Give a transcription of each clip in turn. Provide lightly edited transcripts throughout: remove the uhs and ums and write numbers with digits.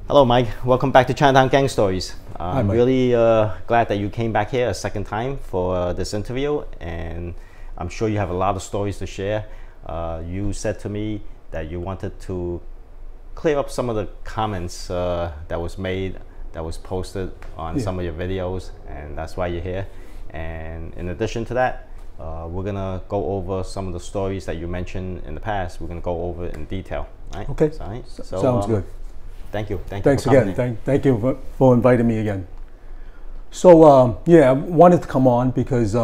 Hello, Mike. Welcome back to Chinatown Gang Stories. Hi, I'm Mike. really glad that you came back here a second time for this interview, and I'm sure you have a lot of stories to share. You said to me that you wanted to clear up some of the comments that was posted on some of your videos, and that's why you're here. And in addition to that, we're gonna go over some of the stories that you mentioned in the past. We're gonna go over it in detail. Right? Okay. All right? So, Sounds good. Thank you. Thanks for coming again. in. Thank you for inviting me again. So yeah, I wanted to come on because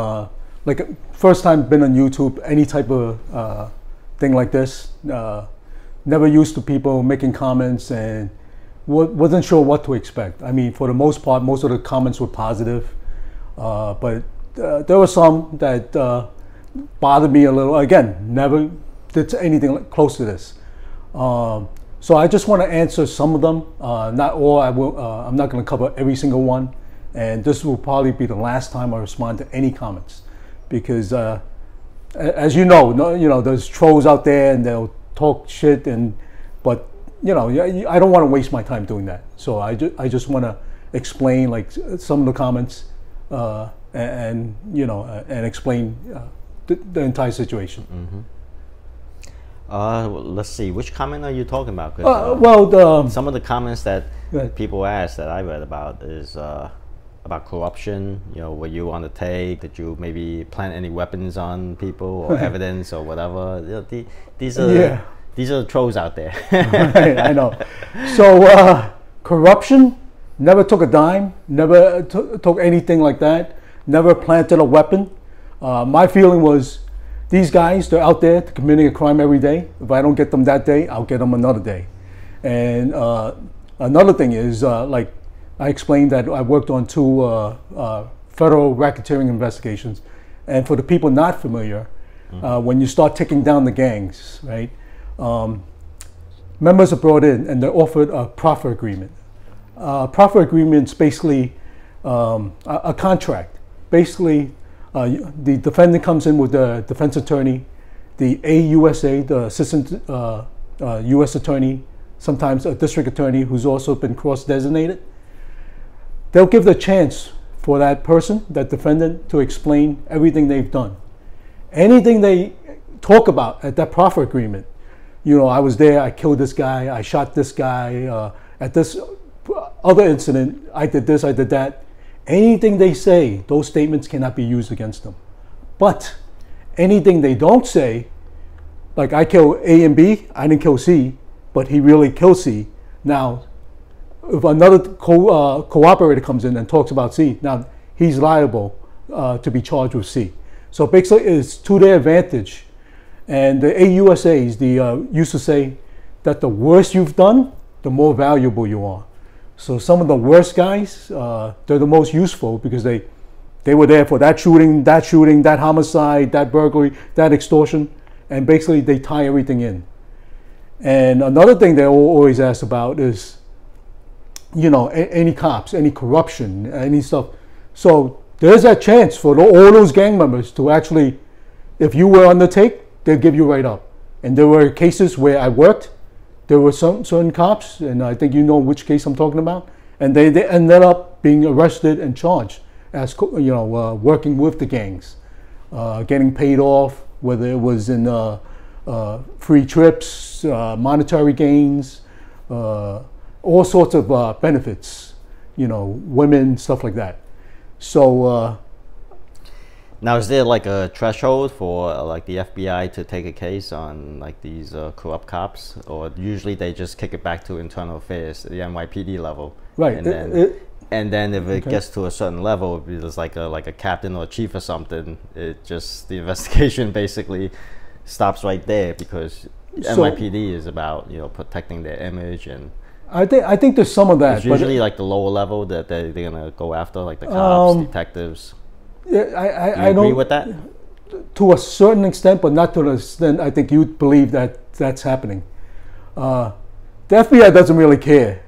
like first time been on YouTube, any type of thing like this. Never used to people making comments and wasn't sure what to expect. I mean, for the most part, most of the comments were positive, but there were some that bothered me a little. Again, never did anything close to this. So I just want to answer some of them, not all. I'm not going to cover every single one, and this will probably be the last time I respond to any comments, because as you know, there's trolls out there and they'll talk shit, but I don't want to waste my time doing that. So I just want to explain like some of the comments and explain the entire situation. Mm-hmm. Let's see, which comment are you talking about? Some of the comments that people asked that I read about is about corruption. Were you on the take? Did you maybe plant any weapons on people or evidence or whatever? These are the trolls out there. Right, I know. So corruption, never took a dime, never took anything like that, never planted a weapon. My feeling was, these guys, they're out there committing a crime every day. If I don't get them that day, I'll get them another day. And another thing is, like I explained that I worked on 2 federal racketeering investigations. And for the people not familiar, when you start taking down the gangs, right, members are brought in and they're offered a proffer agreement. Proffer agreement's basically a contract. Basically, the defendant comes in with the defense attorney, the AUSA, the assistant U.S. attorney, sometimes a district attorney who's also been cross-designated. They'll give the chance for that person, that defendant, to explain everything they've done. Anything they talk about at that proffer agreement, I was there, I killed this guy, I shot this guy, at this other incident, I did this, I did that. Anything they say, those statements cannot be used against them. But anything they don't say, like I killed A and B, I didn't kill C, but he really killed C. Now, if another cooperator comes in and talks about C, now he's liable to be charged with C. So basically it's to their advantage. And the AUSAs used to say that the worse you've done, the more valuable you are. So some of the worst guys, they're the most useful because they were there for that shooting, that homicide, that burglary, that extortion, and basically they tie everything in. And another thing they always ask about is, any cops, any corruption, any stuff. So there's that chance for all those gang members to actually, if you were on the take, they'll give you right up. And there were cases where I worked. There were some certain cops, and I think you know which case I'm talking about, and they ended up being arrested and charged as working with the gangs, getting paid off, whether it was in free trips, monetary gains, all sorts of benefits, women, stuff like that. So now, is there like a threshold for like the FBI to take a case on like these corrupt cops, or usually they just kick it back to internal affairs, the NYPD level? Right. And then if it gets to a certain level, if there's like a captain or a chief or something, it just, the investigation basically stops right there, because NYPD is about protecting their image. And I think there's some of that. It's usually like the lower level that they're gonna go after, like the cops, detectives. Yeah, I don't agree with that? To a certain extent, but not to the extent I think you believe that that's happening. The FBI doesn't really care,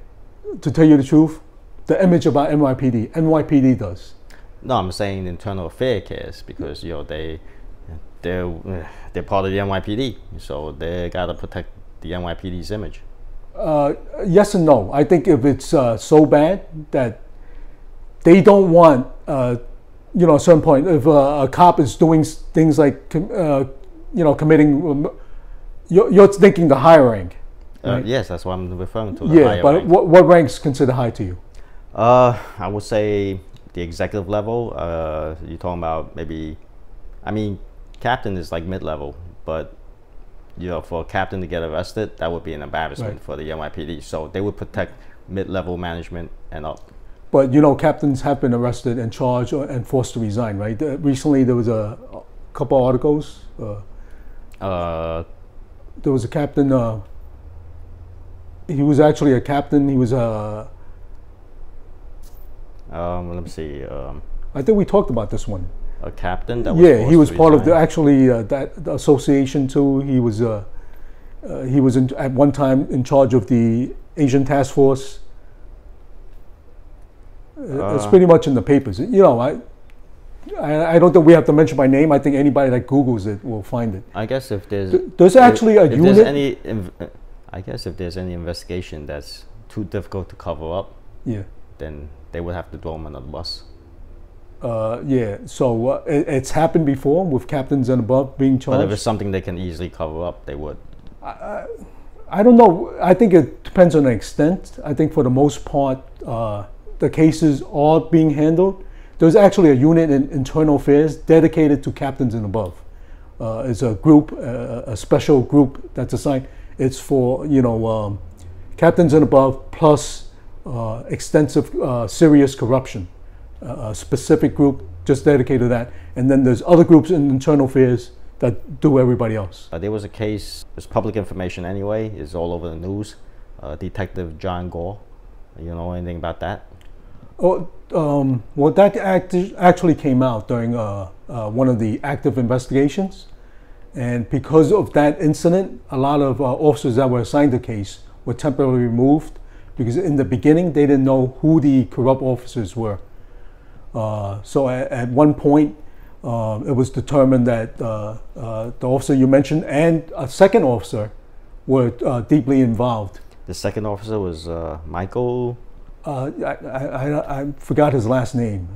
to tell you the truth, the image about NYPD. NYPD does. No, I'm saying internal affair cares, because they're part of the NYPD, so they gotta protect the NYPD's image. Yes and no. I think if it's so bad that they don't want, at a certain point, if a cop is doing things like, committing, you're thinking the higher rank. Right? Yes, that's what I'm referring to. Yeah, but rank. What ranks consider high to you? I would say the executive level. You're talking about maybe, captain is like mid-level, but for a captain to get arrested, that would be an embarrassment for the NYPD. So they would protect mid-level management and up. But captains have been arrested and charged and forced to resign, right? Recently, there was a couple articles. There was a captain. He was actually a captain. He was a. Let me see. I think we talked about this one. A captain. That was he was part of the association too. He was at one time in charge of the Asian task force. It's pretty much in the papers. I don't think we have to mention by name. I think anybody that Googles it will find it. I guess if there's actually a unit. I guess if there's any investigation that's too difficult to cover up, then they would have to throw them under the bus. So it's happened before with captains and above being charged. But if it's something they can easily cover up, they would. I don't know. I think it depends on the extent. I think for the most part, the cases are being handled. There's actually a unit in internal affairs dedicated to captains and above. It's a group, a special group that's assigned. It's for captains and above plus extensive serious corruption. A specific group just dedicated to that, and then there's other groups in internal affairs that do everybody else. There was a case, it's public information anyway, it's all over the news. Detective John Gore, you know anything about that? Well, that actually came out during one of the active investigations, and because of that incident, a lot of officers that were assigned the case were temporarily removed, because in the beginning they didn't know who the corrupt officers were. So at one point, it was determined that the officer you mentioned and a second officer were deeply involved. The second officer was Michael? I forgot his last name.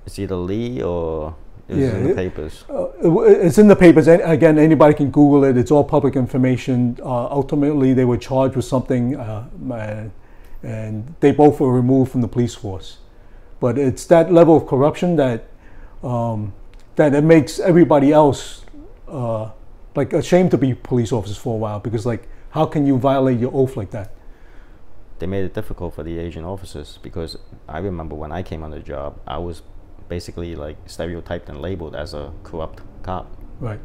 It's either Lee or it's in the papers. It's in the papers. And again, anybody can Google it. It's all public information. Ultimately, they were charged with something, and they both were removed from the police force. But it's that level of corruption that that it makes everybody else like ashamed to be police officers for a while, because like, how can you violate your oath like that? They made it difficult for the Asian officers, because I remember when I came on the job, I was basically like stereotyped and labeled as a corrupt cop. Right.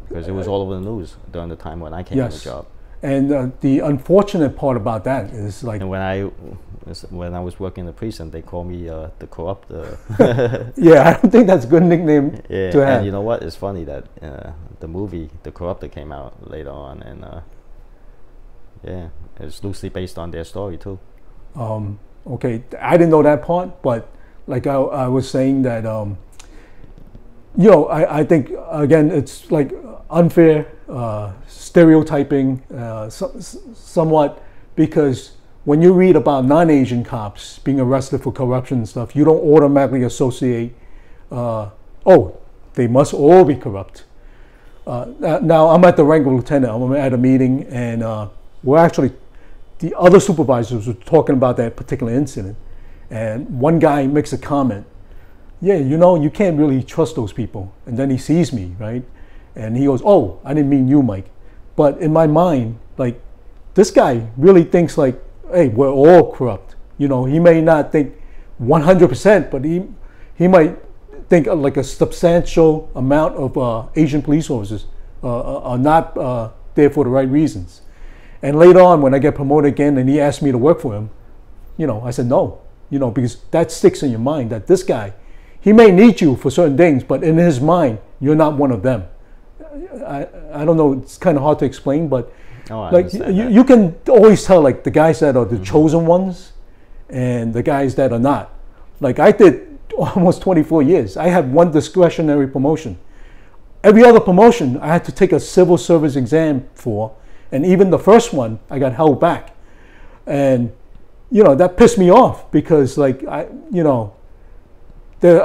Because it was all over the news during the time when I came on the job. And the unfortunate part about that is like, and when I was working in the precinct, they called me the Corruptor. Yeah, I don't think that's a good nickname to have. And you know what? It's funny that the movie The Corruptor came out later on, and it's loosely based on their story too. Okay, I didn't know that part, but like I was saying that, I think again it's like unfair stereotyping somewhat, because when you read about non-Asian cops being arrested for corruption and stuff, you don't automatically associate, they must all be corrupt. Now I'm at the rank of lieutenant. I'm at a meeting, and the other supervisors were talking about that particular incident, and one guy makes a comment, you can't really trust those people. And then he sees me, right? And he goes, oh, I didn't mean you, Mike. But in my mind, like, this guy really thinks like, hey, we're all corrupt. He may not think 100%, but he might think like a substantial amount of Asian police officers are not there for the right reasons. And later on, when I get promoted again and he asked me to work for him, I said no, because that sticks in your mind that this guy, he may need you for certain things, but in his mind, you're not one of them. I don't know, it's kind of hard to explain, but like you can always tell like the guys that are the chosen ones and the guys that are not. Like I did almost 24 years. I had one discretionary promotion. Every other promotion I had to take a civil service exam for, And even the first one, I got held back. And, you know, that pissed me off because, like, I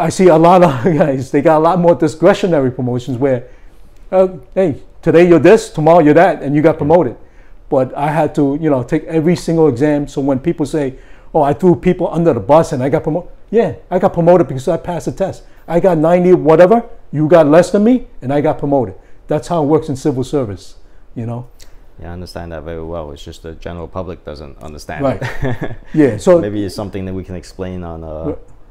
see a lot of guys, they got a lot more discretionary promotions where, hey, today you're this, tomorrow you're that, and you got promoted. But I had to, you know, take every single exam. So when people say, oh, I threw people under the bus and I got promoted. Yeah, I got promoted because I passed the test. I got 90 whatever, you got less than me, and I got promoted. That's how it works in civil service, you know? Yeah, I understand that very well. It's just the general public doesn't understand right. it. Yeah, so maybe it's something that we can explain on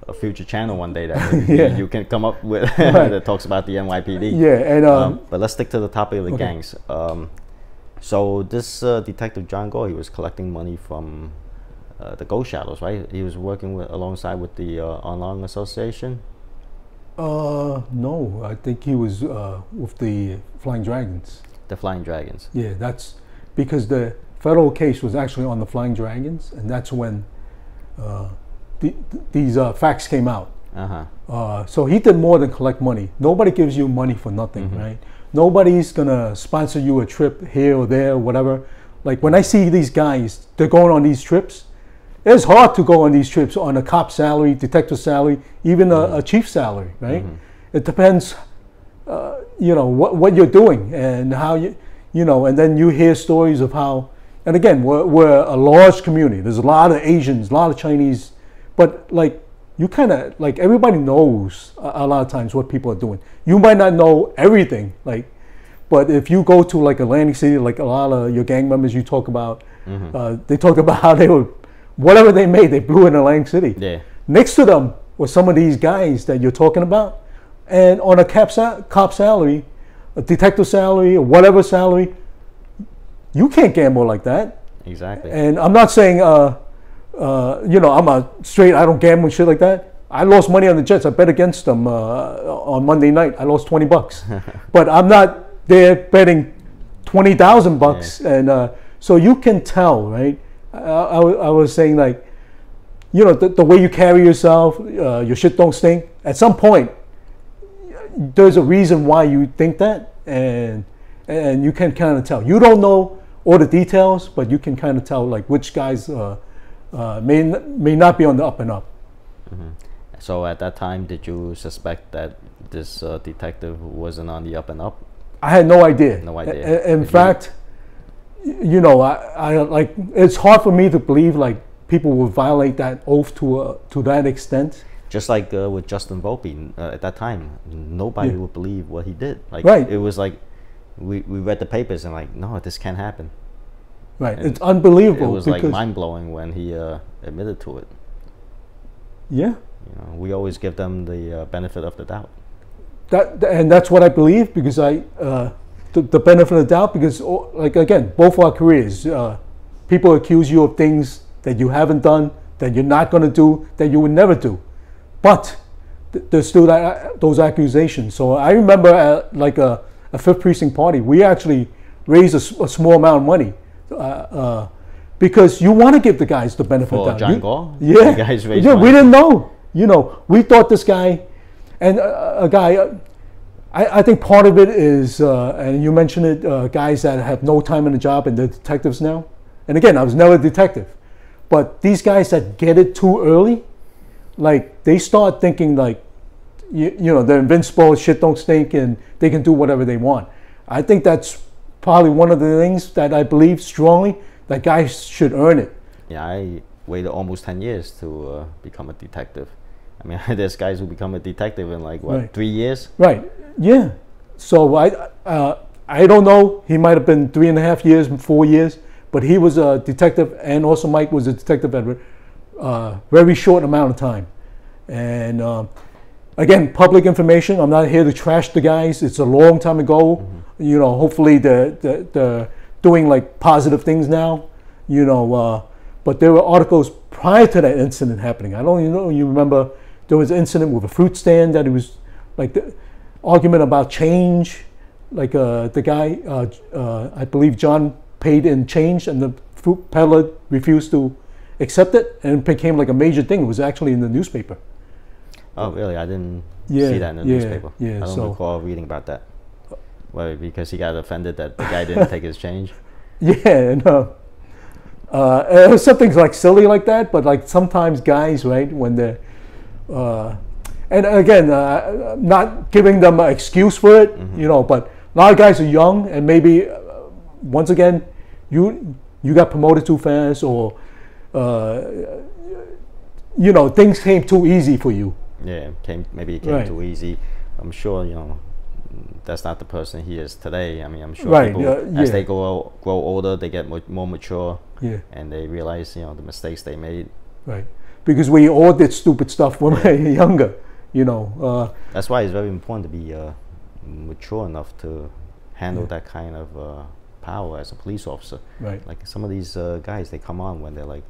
a future channel one day that yeah. you can come up with right. that talks about the NYPD. Yeah, and but let's stick to the topic of the okay. gangs. So this Detective John Gore, he was collecting money from the Ghost Shadows, right? He was working alongside with the Online Association. No, I think he was with the Flying Dragons. The Flying Dragons. Yeah, that's because the federal case was actually on the Flying Dragons, and that's when these facts came out. So he did more than collect money. Nobody gives you money for nothing, mm-hmm. right? Nobody's gonna sponsor you a trip here or there, whatever. Like when I see these guys, they're going on these trips. It's hard to go on these trips on a cop salary, detective salary, even a chief salary, right? Mm-hmm. It depends, you know, what you're doing and how you know, and then you hear stories of how, and again, we're a large community. There's a lot of Asians, a lot of Chinese, but like you kind of, like everybody knows a lot of times what people are doing. You might not know everything, like, but if you go to like Atlantic City, like a lot of your gang members you talk about, mm-hmm. They talk about how they were, whatever they made, they blew in Atlantic City. Yeah. Next to them were some of these guys that you're talking about, and on a cop salary, a detective salary, or whatever salary, you can't gamble like that. Exactly. And I'm not saying, you know, I'm a straight, I don't gamble and shit like that. I lost money on the Jets. I bet against them on Monday night. I lost $20. But I'm not there betting $20,000. Yeah. And so you can tell, right? I was saying, like, you know, the way you carry yourself, your shit don't stink. At some point, there's a reason why you think that, and you can kind of tell. You don't know all the details, but you can kind of tell, like, which guys may not be on the up and up. Mm-hmm. So at that time, did you suspect that this detective wasn't on the up and up? I had no idea. No idea. In fact, you know, I like, it's hard for me to believe like people would violate that oath to that extent. Just like with Justin Volpe at that time, nobody yeah. would believe what he did. Like, right. It was like we read the papers and like, no, this can't happen. Right. And it's unbelievable. It was like mind blowing when he admitted to it. Yeah. You know, we always give them the benefit of the doubt. And that's what I believe, because the benefit of the doubt, because like, again, both our careers, people accuse you of things that you haven't done, that you're not going to do, that you would never do, but there's still those accusations. So I remember at like a 5th precinct party, we actually raised a small amount of money because you want to give the guys the benefit of the doubt. John Gore? Yeah, you guys raised yeah, money. We didn't know. You know, we thought this guy, and a guy. I think part of it is, and you mentioned it, guys that have no time in the job and they're detectives now. And again, I was never a detective. But these guys that get it too early, like they start thinking like, you know, they're invincible, shit don't stink, and they can do whatever they want. I think that's probably one of the things that I believe strongly, that guys should earn it. Yeah, I waited almost 10 years to become a detective. I mean, there's guys who become a detective in like, what, right. 3 years? Right. Yeah, so I don't know. He might have been 3.5 years, 4 years, but he was a detective, and also Mike was a detective at a very short amount of time. And again, public information. I'm not here to trash the guys. It's a long time ago. Mm-hmm. You know, hopefully they're doing like positive things now. You know, but there were articles prior to that incident happening. I don't even know. You remember there was an incident with a fruit stand that it was like. Argument about change, like the guy, I believe John paid in change, and the fruit peddler refused to accept it, and it became like a major thing. It was actually in the newspaper. Oh, really? I didn't see that in the newspaper. Yeah, I don't recall reading about that. Well, because he got offended that the guy didn't take his change. Yeah, and something like silly like that, but like sometimes guys, right, when they're, and again, not giving them an excuse for it, you know, but a lot of guys are young, and maybe once again, you got promoted too fast, or you know, things came too easy for you. Yeah, maybe it came too easy. I'm sure, you know, that's not the person he is today. I mean, I'm sure people, as they grow older, they get more mature, and they realize, you know, the mistakes they made. Right, because we all did stupid stuff when we were younger, you know. That's why it's very important to be mature enough to handle that kind of power as a police officer. Right. Like some of these guys, they come on when they're like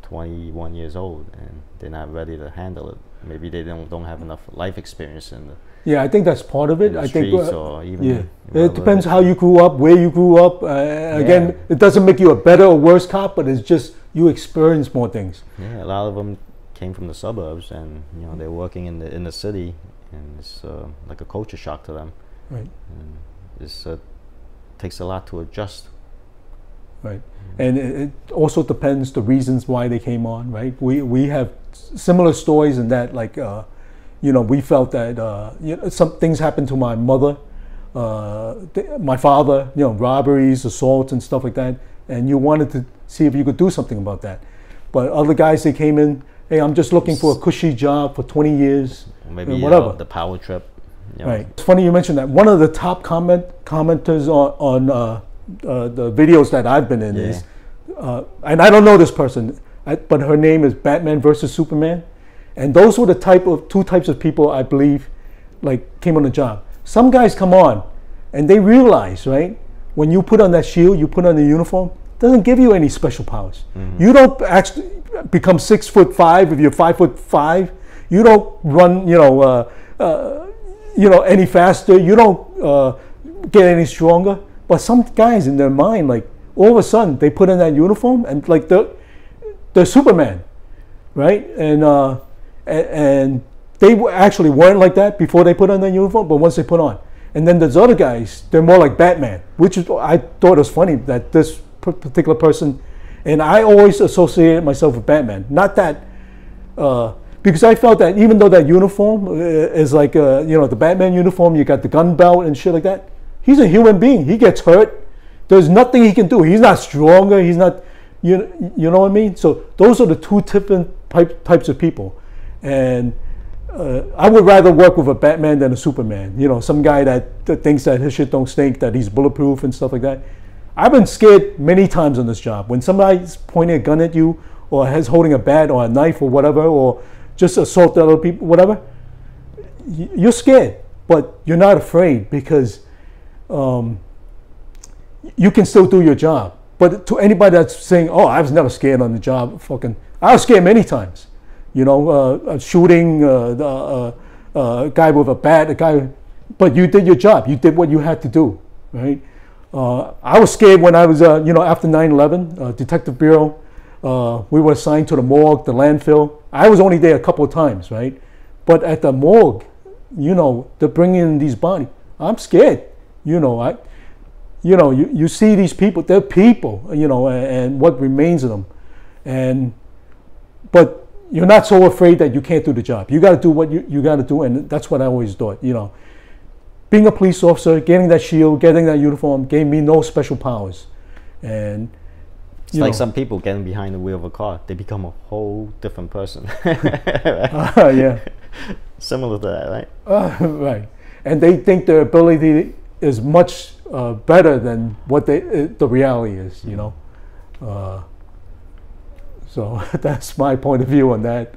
21 years old, and they're not ready to handle it. Maybe they don't have enough life experience in the I think that's part of it. I think or even it depends how you grew up, where you grew up. Again, it doesn't make you a better or worse cop, but it's just you experience more things. Yeah, a lot of them came from the suburbs, and you know they're working in the city, and it's like a culture shock to them. Right. And it's takes a lot to adjust. Right. And it also depends the reasons why they came on. Right. We have similar stories in that, like. You know, we felt that you know, some things happened to my mother, my father, you know, robberies, assaults and stuff like that, and you wanted to see if you could do something about that. But other guys, they came in, hey, I'm just looking for a cushy job for 20 years, maybe whatever. The power trip. You know. Right. It's funny you mentioned that. One of the top commenters on the videos that I've been in is, and I don't know this person, but her name is Batman versus Superman. And those were the two types of people, I believe, like came on the job. Some guys come on and they realize, right, when you put on that shield, you put on the uniform, it doesn't give you any special powers. You don't actually become 6'5" if you're 5'5". You don't run, you know, any faster. You don't get any stronger. But some guys in their mind, like all of a sudden, they put on that uniform and like they're Superman, right? And they actually weren't like that before they put on their uniform, but once they put on. And then there's other guys, they're more like Batman, which is, I thought it was funny that this particular person, and I always associated myself with Batman. Not that, because I felt that even though that uniform is like, you know, the Batman uniform, you got the gun belt and shit like that, he's a human being. He gets hurt. There's nothing he can do. He's not stronger. He's not, you know what I mean? So those are the two different types of people. And I would rather work with a Batman than a Superman. You know, some guy that thinks that his shit don't stink, that he's bulletproof and stuff like that. I've been scared many times on this job. When somebody's pointing a gun at you, or has holding a bat or a knife or whatever, or just assault other people, whatever, you're scared, but you're not afraid because you can still do your job. But to anybody that's saying, oh, I was never scared on the job, I was scared many times. You know, shooting a guy with a bat, but you did your job. You did what you had to do, right? I was scared when I was, you know, after 9/11, Detective Bureau, we were assigned to the morgue, the landfill. I was only there a couple of times, right? But at the morgue, you know, they're bringing in these bodies. I'm scared, you know. You see these people, they're people, you know, and what remains of them, but you're not so afraid that you can't do the job. You got to do what you got to do, and that's what I always thought. You know, being a police officer, getting that shield, getting that uniform gave me no special powers, and it's like some people getting behind the wheel of a car, they become a whole different person. Yeah, similar to that, right? Right, and they think their ability is much better than what the reality is. You know. So that's my point of view on that.